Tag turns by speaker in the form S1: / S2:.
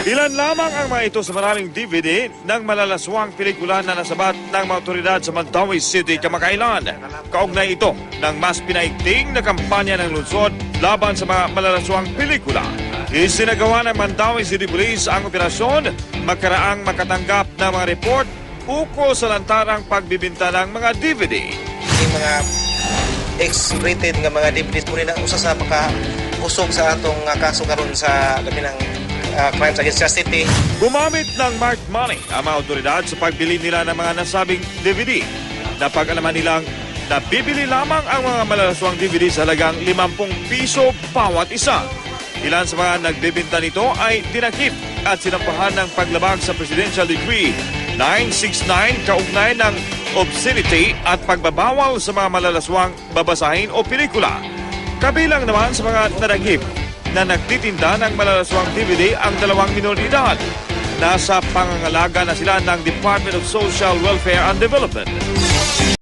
S1: Ilan lamang ang mga ito sa maraming DVD ng malalaswang pelikula na nasabat ng mga otoridad sa Mandaue City kamakailan. Kaugnay ito ng mas pinaigting na kampanya ng lungsod laban sa mga malalaswang pelikula. Isinagawa ng Mandaue City Police ang operasyon magkaraang makatanggap ng mga report ukol sa lantarang pagbibinta ng mga DVD.
S2: Yung mga X-rated nga mga DVDs po rin na usa sa makakusog sa atong kaso karon sa labi ng crimes against justice.
S1: Gumamit ng marked money ang mga otoridad sa pagbili nila ng mga nasabing DVD. Napag-alaman nilang nabibili lamang ang mga malalaswang DVD sa halagang 50 piso bawat isa. Ilan sa mga nagbebenta nito ay dinakip at sinampahan ng paglabag sa Presidential Decree 969 kaugnay ng obscenity at pagbabawal sa mga malalaswang babasahin o pelikula. Kabilang naman sa mga nadagip na nagtitinda ng malalaswang DVD ang 2 minor de edad. Nasa pangangalaga na sila ng Department of Social Welfare and Development.